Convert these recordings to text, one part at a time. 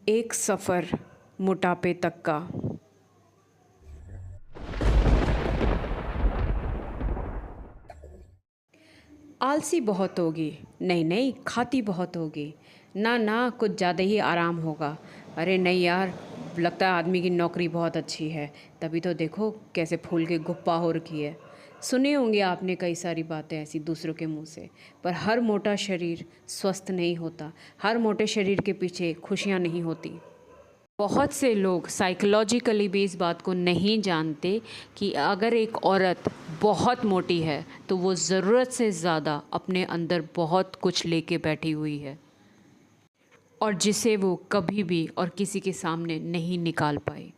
एक सफ़र मोटापे तक का। आलसी बहुत होगी, नहीं नहीं खाती बहुत होगी, ना ना कुछ ज़्यादा ही आराम होगा। अरे नहीं यार, लगता है आदमी की नौकरी बहुत अच्छी है, तभी तो देखो कैसे फूल के गुप्पा हो रखी है। सुने होंगे आपने कई सारी बातें ऐसी दूसरों के मुंह से, पर हर मोटा शरीर स्वस्थ नहीं होता, हर मोटे शरीर के पीछे खुशियाँ नहीं होती। बहुत से लोग साइकोलॉजिकली भी इस बात को नहीं जानते कि अगर एक औरत बहुत मोटी है तो वो ज़रूरत से ज़्यादा अपने अंदर बहुत कुछ लेके बैठी हुई है और जिसे वो कभी भी और किसी के सामने नहीं निकाल पाई।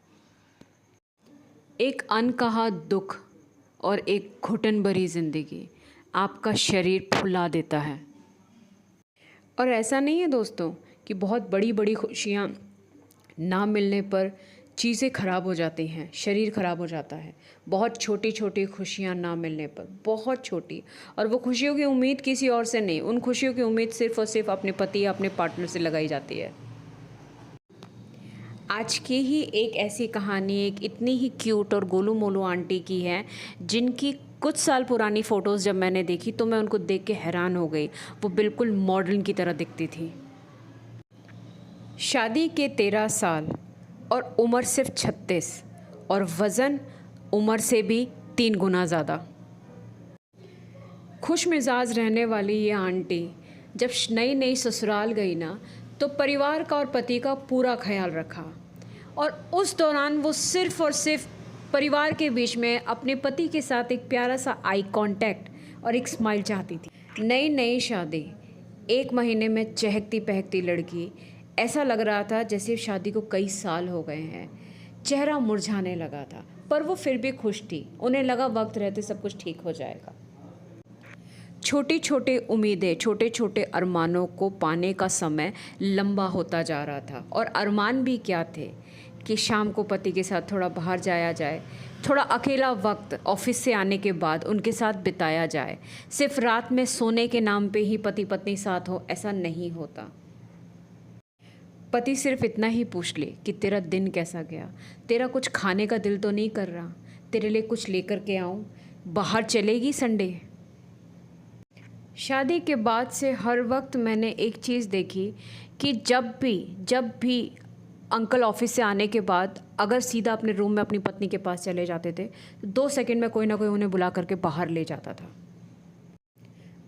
एक अनकहा दुख और एक घुटन भरी ज़िंदगी आपका शरीर फुला देता है। और ऐसा नहीं है दोस्तों कि बहुत बड़ी बड़ी खुशियाँ ना मिलने पर चीज़ें ख़राब हो जाती हैं, शरीर ख़राब हो जाता है। बहुत छोटी छोटी खुशियाँ ना मिलने पर, बहुत छोटी, और वो खुशियों की उम्मीद किसी और से नहीं, उन खुशियों की उम्मीद सिर्फ़ और सिर्फ अपने पति या अपने पार्टनर से लगाई जाती है। आज की ही एक ऐसी कहानी एक इतनी ही क्यूट और गोलू मोलू आंटी की है, जिनकी कुछ साल पुरानी फ़ोटोज़ जब मैंने देखी तो मैं उनको देख के हैरान हो गई। वो बिल्कुल मॉडर्न की तरह दिखती थी। शादी के 13 साल और उम्र सिर्फ 36 और वज़न उम्र से भी 3 गुना ज़्यादा। खुश मिजाज रहने वाली ये आंटी जब नई नई ससुराल गई ना, तो परिवार का और पति का पूरा ख्याल रखा, और उस दौरान वो सिर्फ़ और सिर्फ परिवार के बीच में अपने पति के साथ एक प्यारा सा आई कांटेक्ट और एक स्माइल चाहती थी। नई नई शादी, 1 महीने में चहकती पहकती लड़की, ऐसा लग रहा था जैसे शादी को कई साल हो गए हैं। चेहरा मुरझाने लगा था, पर वो फिर भी खुश थी। उन्हें लगा वक्त रहते सब कुछ ठीक हो जाएगा। छोटी छोटी उम्मीदें, छोटे छोटे अरमानों को पाने का समय लंबा होता जा रहा था, और अरमान भी क्या थे कि शाम को पति के साथ थोड़ा बाहर जाया जाए, थोड़ा अकेला वक्त ऑफिस से आने के बाद उनके साथ बिताया जाए। सिर्फ रात में सोने के नाम पे ही पति पत्नी साथ हो, ऐसा नहीं होता। पति सिर्फ इतना ही पूछ ले कि तेरा दिन कैसा गया, तेरा कुछ खाने का दिल तो नहीं कर रहा, तेरे लिए कुछ लेकर के आऊँ, बाहर चलेगी संडे। शादी के बाद से हर वक्त मैंने एक चीज़ देखी कि जब भी अंकल ऑफिस से आने के बाद अगर सीधा अपने रूम में अपनी पत्नी के पास चले जाते थे, तो 2 सेकंड में कोई ना कोई उन्हें बुला करके बाहर ले जाता था।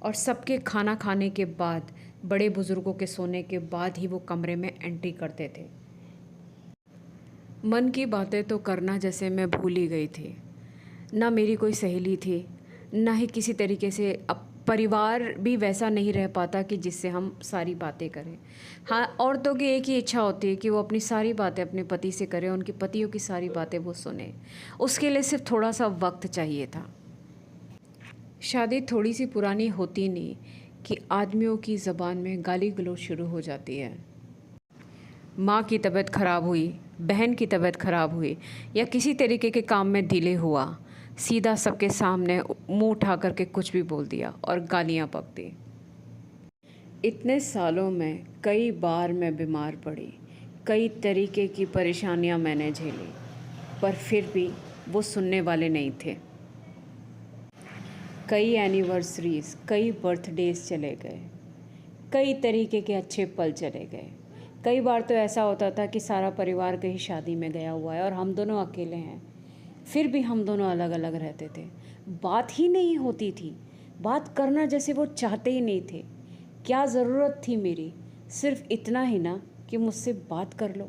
और सबके खाना खाने के बाद, बड़े बुज़ुर्गों के सोने के बाद ही वो कमरे में एंट्री करते थे। मन की बातें तो करना जैसे मैं भूल ही गई थी। ना मेरी कोई सहेली थी, ना ही किसी तरीके से अब परिवार भी वैसा नहीं रह पाता कि जिससे हम सारी बातें करें। हाँ, औरतों की एक ही इच्छा होती है कि वो अपनी सारी बातें अपने पति से करें, उनके पतियों की सारी बातें वो सुने। उसके लिए सिर्फ थोड़ा सा वक्त चाहिए था। शादी थोड़ी सी पुरानी होती नहीं कि आदमियों की ज़बान में गाली गलौज शुरू हो जाती है। माँ की तबीयत ख़राब हुई, बहन की तबीयत ख़राब हुई, या किसी तरीके के काम में डिले हुआ, सीधा सबके सामने मुंह उठा करके कुछ भी बोल दिया और गालियाँ बक दी। इतने सालों में कई बार मैं बीमार पड़ी, कई तरीके की परेशानियाँ मैंने झेली, पर फिर भी वो सुनने वाले नहीं थे। कई एनिवर्सरीज़, कई बर्थडेज़ चले गए, कई तरीके के अच्छे पल चले गए। कई बार तो ऐसा होता था कि सारा परिवार कहीं शादी में गया हुआ है और हम दोनों अकेले हैं, फिर भी हम दोनों अलग अलग रहते थे। बात ही नहीं होती थी, बात करना जैसे वो चाहते ही नहीं थे। क्या ज़रूरत थी मेरी, सिर्फ इतना ही ना कि मुझसे बात कर लो।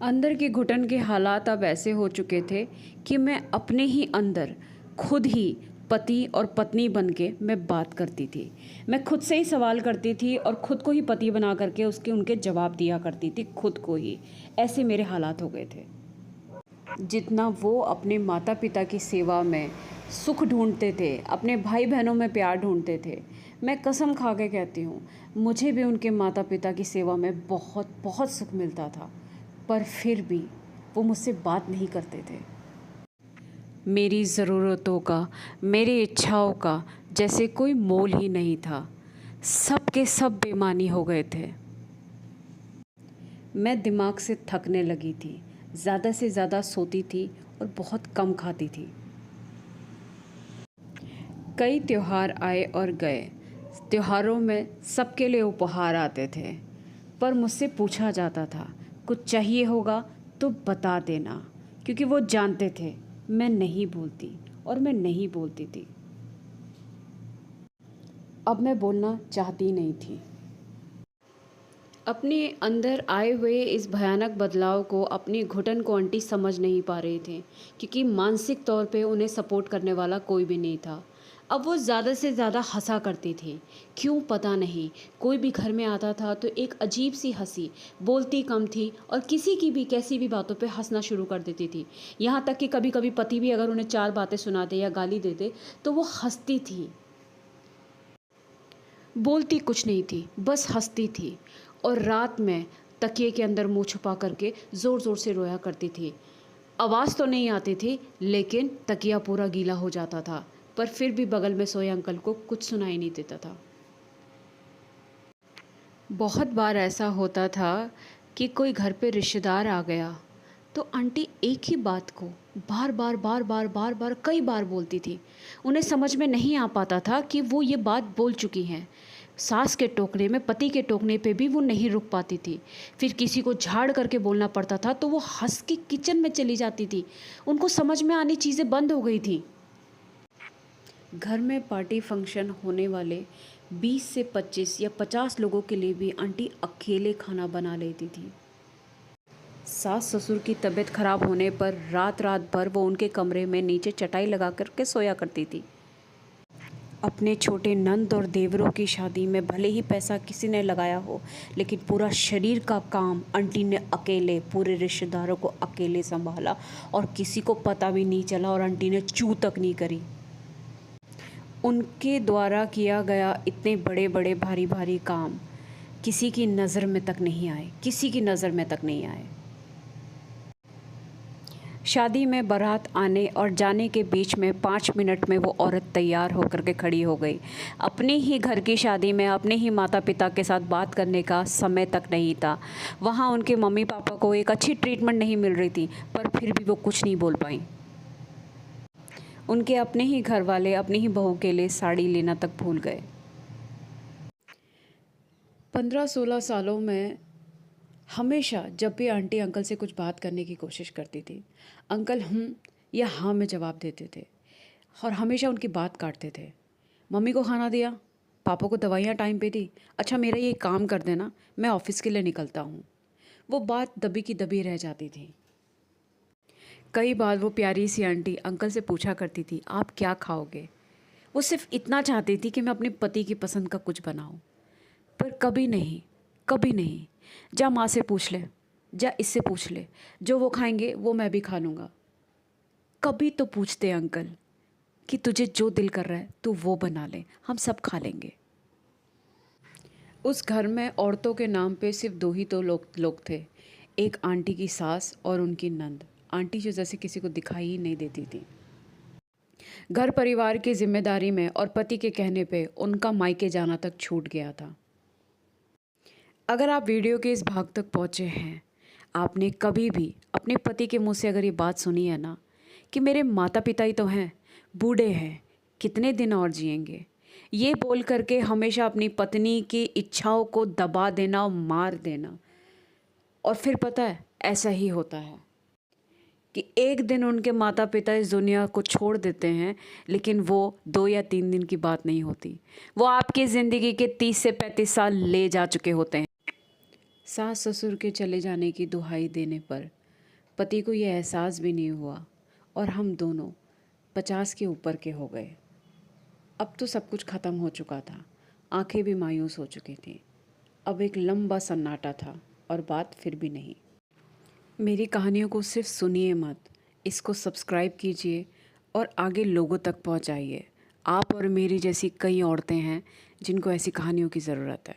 अंदर की घुटन के हालात अब ऐसे हो चुके थे कि मैं अपने ही अंदर खुद ही पति और पत्नी बन के मैं बात करती थी। मैं खुद से ही सवाल करती थी और खुद को ही पति बना करके उनके जवाब दिया करती थी, खुद को ही। ऐसे मेरे हालात हो गए थे। जितना वो अपने माता पिता की सेवा में सुख ढूंढते थे, अपने भाई बहनों में प्यार ढूंढते थे, मैं कसम खा के कहती हूँ मुझे भी उनके माता पिता की सेवा में बहुत बहुत सुख मिलता था, पर फिर भी वो मुझसे बात नहीं करते थे। मेरी ज़रूरतों का, मेरी इच्छाओं का जैसे कोई मोल ही नहीं था। सब के सब बेईमानी हो गए थे। मैं दिमाग से थकने लगी थी, ज़्यादा से ज़्यादा सोती थी और बहुत कम खाती थी। कई त्योहार आए और गए। त्योहारों में सबके लिए उपहार आते थे, पर मुझसे पूछा जाता था, कुछ चाहिए होगा तो बता देना, क्योंकि वो जानते थे मैं नहीं बोलती और मैं नहीं बोलती थी। अब मैं बोलना चाहती नहीं थी। अपने अंदर आए हुए इस भयानक बदलाव को, अपनी घुटन को आंटी समझ नहीं पा रहे थे, क्योंकि मानसिक तौर पे उन्हें सपोर्ट करने वाला कोई भी नहीं था। अब वो ज़्यादा से ज़्यादा हंसा करती थी, क्यों पता नहीं। कोई भी घर में आता था तो एक अजीब सी हंसी, बोलती कम थी और किसी की भी कैसी भी बातों पे हंसना शुरू कर देती थी। यहाँ तक कि कभी कभी पति भी अगर उन्हें चार बातें सुना दे या गाली दे दे तो वो हंसती थी। बोलती कुछ नहीं थी, बस हंसती थी और रात में तकिए के अंदर मुंह छुपा करके ज़ोर ज़ोर से रोया करती थी। आवाज़ तो नहीं आती थी, लेकिन तकिया पूरा गीला हो जाता था, पर फिर भी बगल में सोए अंकल को कुछ सुनाई नहीं देता था। बहुत बार ऐसा होता था कि कोई घर पे रिश्तेदार आ गया तो आंटी एक ही बात को बार बार बार बार बार बार कई बार बोलती थी। उन्हें समझ में नहीं आ पाता था कि वो ये बात बोल चुकी हैं। सास के टोकने में, पति के टोकने पे भी वो नहीं रुक पाती थी। फिर किसी को झाड़ करके बोलना पड़ता था तो वो हंस के किचन में चली जाती थी। उनको समझ में आनी चीज़ें बंद हो गई थी। घर में पार्टी फंक्शन होने वाले 20 से 25 या 50 लोगों के लिए भी आंटी अकेले खाना बना लेती थी। सास ससुर की तबीयत खराब होने पर रात रात भर वो उनके कमरे में नीचे चटाई लगा कर के सोया करती थी। अपने छोटे नंद और देवरों की शादी में भले ही पैसा किसी ने लगाया हो, लेकिन पूरा शरीर का काम आंटी ने अकेले, पूरे रिश्तेदारों को अकेले संभाला और किसी को पता भी नहीं चला और आंटी ने चू तक नहीं करी। उनके द्वारा किया गया इतने बड़े बड़े भारी भारी काम किसी की नज़र में तक नहीं आए, किसी की नज़र में तक नहीं आए। शादी में बारात आने और जाने के बीच में 5 मिनट में वो औरत तैयार होकर के खड़ी हो गई। अपने ही घर की शादी में अपने ही माता पिता के साथ बात करने का समय तक नहीं था। वहाँ उनके मम्मी पापा को एक अच्छी ट्रीटमेंट नहीं मिल रही थी, पर फिर भी वो कुछ नहीं बोल पाई। उनके अपने ही घर वाले अपनी ही बहू के लिए साड़ी लेना तक भूल गए। 15-16 सालों में हमेशा जब भी आंटी अंकल से कुछ बात करने की कोशिश करती थी, अंकल या हाँ में जवाब देते थे और हमेशा उनकी बात काटते थे। मम्मी को खाना दिया, पापा को दवाइयाँ टाइम पे दी, अच्छा मेरा ये काम कर देना, मैं ऑफिस के लिए निकलता हूँ। वो बात दबी की दबी रह जाती थी। कई बार वो प्यारी सी आंटी अंकल से पूछा करती थी, आप क्या खाओगे। वो सिर्फ इतना चाहती थी कि मैं अपने पति की पसंद का कुछ बनाऊँ, पर कभी नहीं, कभी नहीं। जा माँ से पूछ ले, जा इससे पूछ ले, जो वो खाएंगे वो मैं भी खा लूँगा। कभी तो पूछते अंकल कि तुझे जो दिल कर रहा है तू वो बना ले, हम सब खा लेंगे। उस घर में औरतों के नाम पे सिर्फ दो ही तो लोग थे, एक आंटी की सास और उनकी नंद। आंटी जो जैसे किसी को दिखाई ही नहीं देती थी। घर परिवार की जिम्मेदारी में और पति के कहने पे उनका मायके जाना तक छूट गया था। अगर आप वीडियो के इस भाग तक पहुँचे हैं, आपने कभी भी अपने पति के मुंह से अगर ये बात सुनी है ना कि मेरे माता पिता ही तो हैं, बूढ़े हैं, कितने दिन और जिएंगे, ये बोल करके हमेशा अपनी पत्नी की इच्छाओं को दबा देना और मार देना, और फिर पता है ऐसा ही होता है कि एक दिन उनके माता पिता इस दुनिया को छोड़ देते हैं, लेकिन वो 2 या 3 दिन की बात नहीं होती, वो आपकी ज़िंदगी के 30 से 35 साल ले जा चुके होते हैं। सास ससुर के चले जाने की दुहाई देने पर पति को यह एहसास भी नहीं हुआ और हम दोनों 50 के ऊपर के हो गए। अब तो सब कुछ ख़त्म हो चुका था, आंखें भी मायूस हो चुकी थी। अब एक लंबा सन्नाटा था और बात फिर भी नहीं। मेरी कहानियों को सिर्फ सुनिए मत, इसको सब्सक्राइब कीजिए और आगे लोगों तक पहुंचाइए। आप और मेरी जैसी कई औरतें हैं जिनको ऐसी कहानियों की ज़रूरत है।